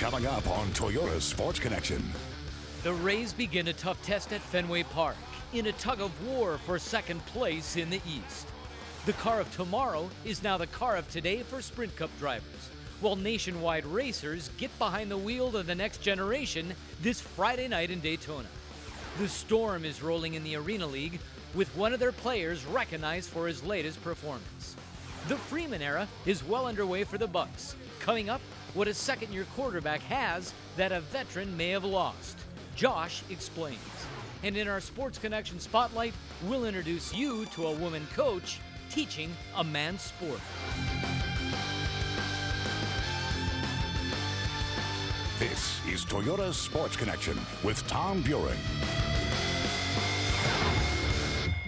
Coming up on Toyota Sports Connection. The Rays begin a tough test at Fenway Park in a tug of war for second place in the East. The car of tomorrow is now the car of today for Sprint Cup drivers, while nationwide racers get behind the wheel of the next generation this Friday night in Daytona. The storm is rolling in the Arena League, with one of their players recognized for his latest performance. The Freeman era is well underway for the Bucks. Coming up, what a second-year quarterback has that a veteran may have lost. Josh explains. And in our Sports Connection Spotlight, we'll introduce you to a woman coach teaching a man's sport. This is Toyota Sports Connection with Tom Buren.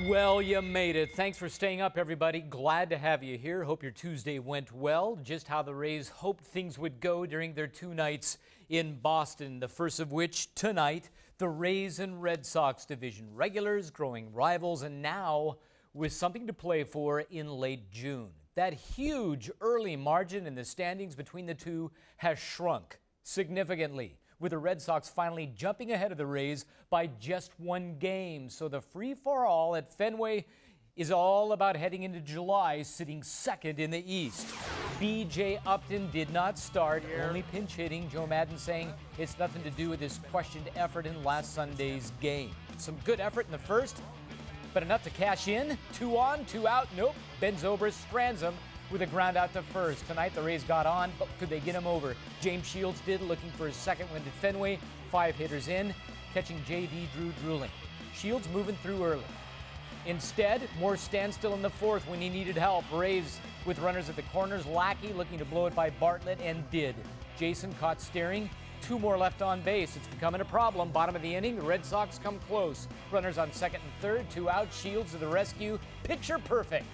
Well, you made it. Thanks for staying up, everybody. Glad to have you here. Hope your Tuesday went well. Just how the Rays hoped things would go during their two nights in Boston, the first of which tonight, the Rays and Red Sox division regulars, growing rivals, and now with something to play for in late June. That huge early margin in the standings between the two has shrunk significantly, with the Red Sox finally jumping ahead of the Rays by just one game. So the free-for-all at Fenway is all about heading into July, sitting second in the East. B.J. Upton did not start, only pinch hitting. Joe Maddon saying it's nothing to do with his questioned effort in last Sunday's game. Some good effort in the first, but enough to cash in. 2 on, 2 out. Nope. Ben Zobrist strands him with a ground out to first. Tonight the Rays got on, but could they get him over? James Shields did, looking for his second win at Fenway. 5 hitters in, catching J.D. Drew drooling. Shields moving through early. Instead, more standstill in the fourth when he needed help. Rays with runners at the corners. Lackey looking to blow it by Bartlett, and did. Jason caught steering. 2 more left on base. It's becoming a problem. Bottom of the inning, the Red Sox come close. Runners on second and third. 2 out. Shields to the rescue. Picture perfect.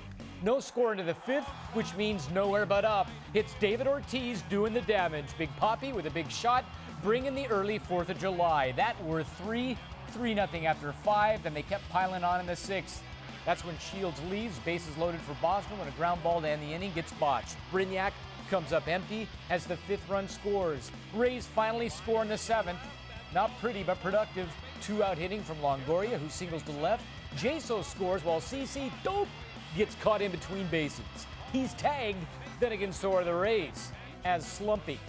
No score into the 5th, which means nowhere but up. It's David Ortiz doing the damage. Big Poppy with a big shot, bringing the early 4th of July. That were 3-0 after 5. Then they kept piling on in the 6th. That's when Shields leaves. Bases loaded for Boston when a ground ball to end the inning gets botched. Brignac comes up empty as the 5th run scores. Rays finally score in the 7th. Not pretty, but productive. 2 out hitting from Longoria, who singles to left. Jaso scores while CC Dope gets caught in between bases. He's tagged, then again so are the Rays, as slumpy.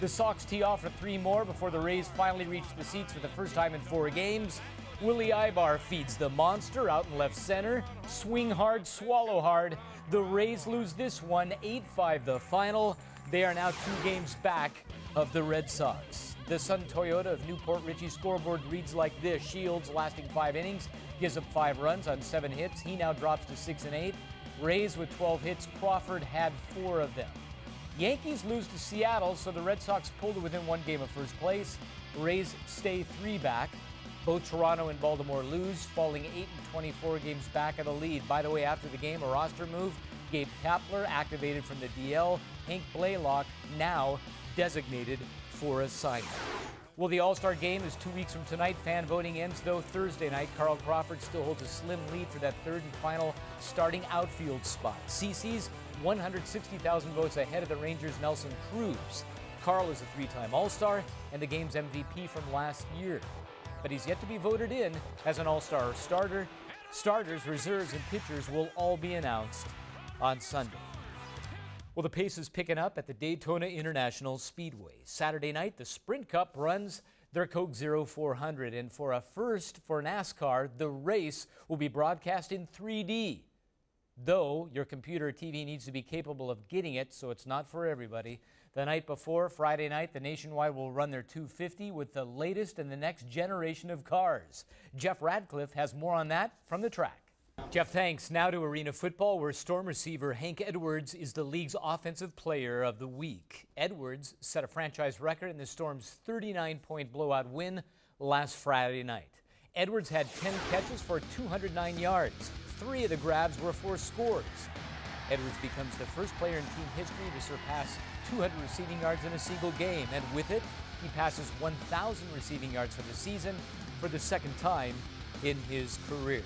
The Sox tee off for 3 more before the Rays finally reach the seats for the first time in 4 games. Willie Ibar feeds the monster out in left center. Swing hard, swallow hard. The Rays lose this one, 8-5 the final. They are now 2 games back of the Red Sox. The Sun Toyota of Newport Richie scoreboard reads like this. Shields lasting 5 innings, gives up 5 runs on 7 hits. He now drops to 6 and 8. Rays with 12 hits. Crawford had 4 of them. Yankees lose to Seattle, so the Red Sox pull to within 1 game of first place. Rays stay 3 back. Both Toronto and Baltimore lose, falling 8 and 24 games back of the lead. By the way, after the game, a roster move. Gabe Kapler activated from the DL. Hank Blaylock now designated for assignment. Well, the All-Star game is 2 weeks from tonight. Fan voting ends, though, Thursday night. Carl Crawford still holds a slim lead for that 3rd and final starting outfield spot. CC's 160,000 votes ahead of the Rangers' Nelson Cruz. Carl is a 3-time All-Star and the game's MVP from last year. But he's yet to be voted in as an All-Star starter. Starters, reserves, and pitchers will all be announced on Sunday. Well, the pace is picking up at the Daytona International Speedway. Saturday night, the Sprint Cup runs their Coke Zero 400. And for a first for NASCAR, the race will be broadcast in 3D. Though your computer or TV needs to be capable of getting it, so it's not for everybody. The night before, Friday night, the Nationwide will run their 250 with the latest and the next generation of cars. Jeff Radcliffe has more on that from the track. Jeff, thanks. Now to Arena Football, where Storm receiver Hank Edwards is the league's Offensive Player of the Week. Edwards set a franchise record in the Storm's 39-point blowout win last Friday night. Edwards had 10 catches for 209 yards. 3 of the grabs were for scores. Edwards becomes the first player in team history to surpass 200 receiving yards in a single game, and with it, he passes 1,000 receiving yards for the season for the 2nd time in his career.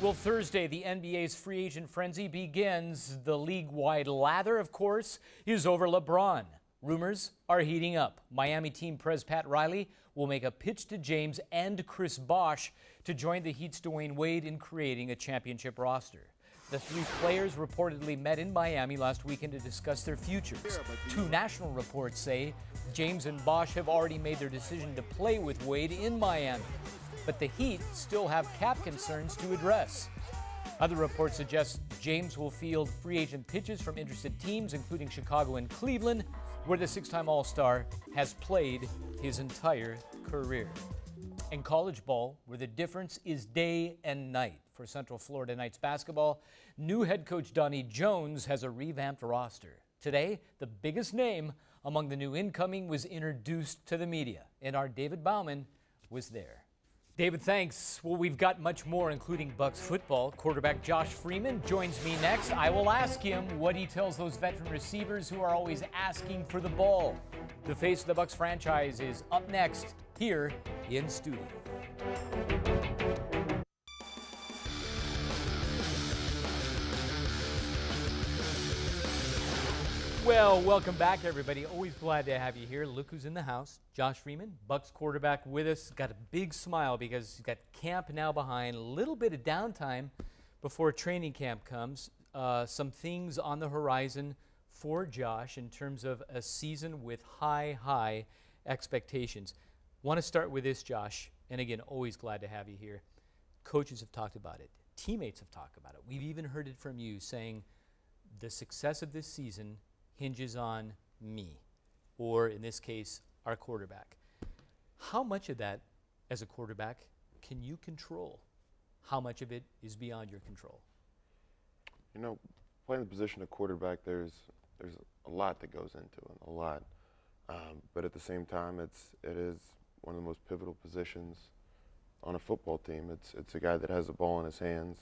Well, Thursday, the NBA's free agent frenzy begins. The league-wide lather, of course, is over LeBron. Rumors are heating up. Miami team pres Pat Riley will make a pitch to James and Chris Bosh to join the Heat's Dwayne Wade in creating a championship roster. The three players reportedly met in Miami last weekend to discuss their futures. Two national reports say James and Bosh have already made their decision to play with Wade in Miami, but the Heat still have cap concerns to address. Other reports suggest James will field free agent pitches from interested teams, including Chicago and Cleveland, where the six-time All-Star has played his entire career. In college ball, where the difference is day and night for Central Florida Knights basketball, new head coach Donnie Jones has a revamped roster. Today, the biggest name among the new incoming was introduced to the media, and our David Bauman was there. David, thanks. Well, we've got much more, including Bucs football. Quarterback Josh Freeman joins me next. I will ask him what he tells those veteran receivers who are always asking for the ball. The face of the Bucs franchise is up next here in studio. Well, welcome back, everybody. Always glad to have you here. Look who's in the house. Josh Freeman, Bucs quarterback, with us. Got a big smile because he's got camp now behind. A little bit of downtime before training camp comes. Some things on the horizon for Josh in terms of a season with high expectations. Want to start with this, Josh. And again, always glad to have you here. Coaches have talked about it. Teammates have talked about it. We've even heard it from you saying the success of this season hinges on me, or in this case, our quarterback. How much of that, as a quarterback, can you control? How much of it is beyond your control? You know, playing the position of quarterback, there's a lot that goes into it, a lot. But at the same time, it is one of the most pivotal positions on a football team. It's a guy that has the ball in his hands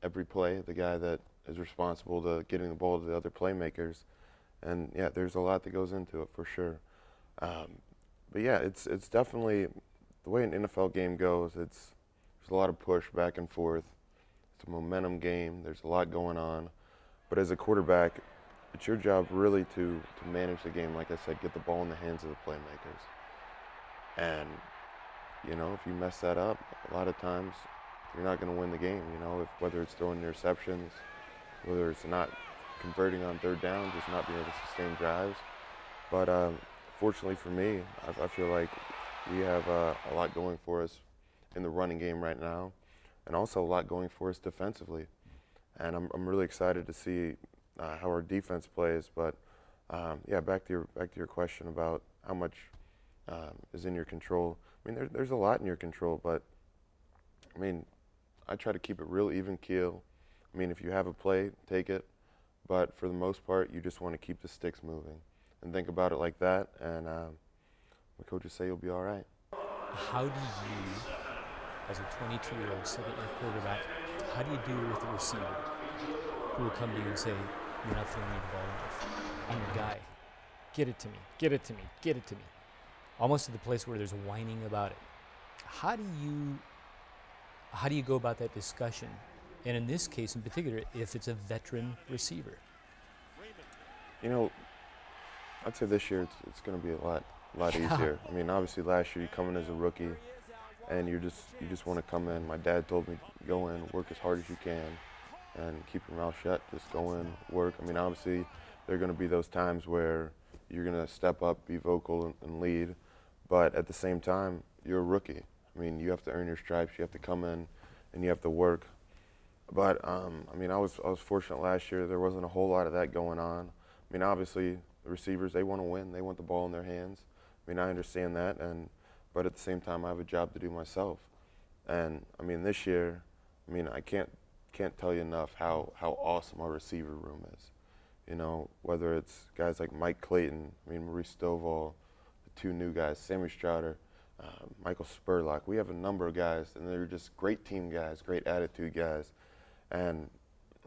every play, the guy that is responsible to getting the ball to the other playmakers. And yeah, there's a lot that goes into it for sure. But yeah, it's definitely the way an NFL game goes. There's a lot of push back and forth. It's a momentum game. There's a lot going on. But as a quarterback, it's your job really to manage the game. Like I said, get the ball in the hands of the playmakers. And you know, if you mess that up, a lot of times you're not going to win the game. You know, whether it's throwing interceptions, whether it's not converting on third down, just not being able to sustain drives. But fortunately for me, I feel like we have a lot going for us in the running game right now, and also a lot going for us defensively. And I'm really excited to see how our defense plays. But yeah, back to your question about how much is in your control. I mean, there's a lot in your control, but I mean, I try to keep it real even keel. I mean, if you have a play, take it. But for the most part, you just want to keep the sticks moving and think about it like that. And the coaches say you'll be all right. How do you, as a 22-year-old second-year quarterback, how do you deal with a receiver who will come to you and say, you're not throwing me the ball enough? I'm your guy. Get it to me. Get it to me. Get it to me. Almost to the place where there's whining about it. How do you go about that discussion? And in this case in particular, if it's a veteran receiver? You know, I'd say this year it's going to be a lot easier. I mean, obviously last year you come in as a rookie, and you just want to come in. My dad told me, go in, work as hard as you can, and keep your mouth shut. Just go in, work. I mean, obviously there are going to be those times where you're going to step up, be vocal, and lead. But at the same time, you're a rookie. I mean, you have to earn your stripes. You have to come in, and you have to work. But I mean, I was fortunate last year. There wasn't a whole lot of that going on. I mean, obviously the receivers, they want to win. They want the ball in their hands. I mean, I understand that, but at the same time, I have a job to do myself. And I mean, this year, I mean, I can't tell you enough how awesome our receiver room is. You know, whether it's guys like Mike Clayton, I mean, Maurice Stovall, the two new guys, Sammy Strouder, Michael Spurlock. We have a number of guys, and they're just great team guys, great attitude guys. And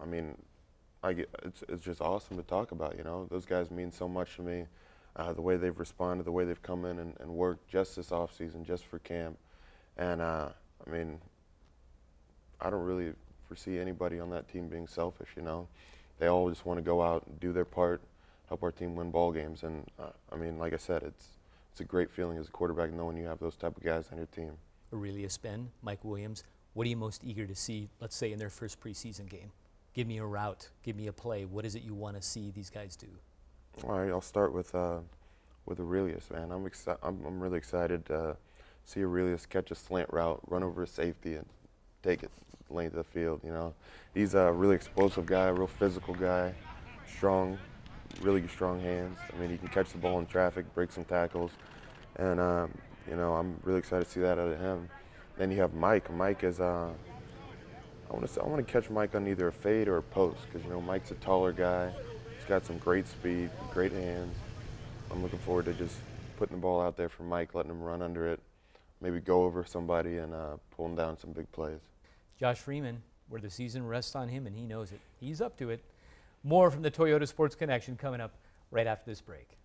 I mean, it's just awesome to talk about. You know, those guys mean so much to me. The way they've responded, the way they've come in and worked just this offseason, just for camp. And I mean, I don't really foresee anybody on that team being selfish. You know, they all just want to go out and do their part, help our team win ball games. And I mean, like I said, it's a great feeling as a quarterback knowing you have those type of guys on your team. Aurelius Ben, Mike Williams, what are you most eager to see, let's say, in their first preseason game? Give me a route, give me a play. What is it you want to see these guys do? All right, I'll start with Aurelius, man. I'm really excited to see Aurelius catch a slant route, run over a safety, and take it length of the field. You know, he's a really explosive guy, a real physical guy, strong, really strong hands. I mean, he can catch the ball in traffic, break some tackles, and you know, I'm really excited to see that out of him. Then you have Mike. Mike is I want to catch Mike on either a fade or a post because, you know, Mike's a taller guy. He's got some great speed, great hands. I'm looking forward to just putting the ball out there for Mike, letting him run under it, maybe go over somebody and pulling down some big plays. Josh Freeman, where the season rests on him, and he knows it. He's up to it. More from the Toyota Sports Connection coming up right after this break.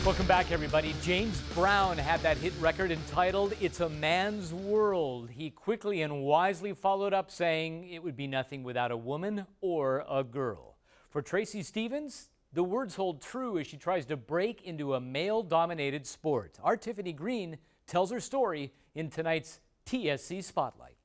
Welcome back, everybody. James Brown had that hit record entitled "It's a Man's World." He quickly and wisely followed up saying it would be nothing without a woman or a girl. For Tracy Stevens, the words hold true as she tries to break into a male-dominated sport. Our Tiffany Green tells her story in tonight's TSC Spotlight.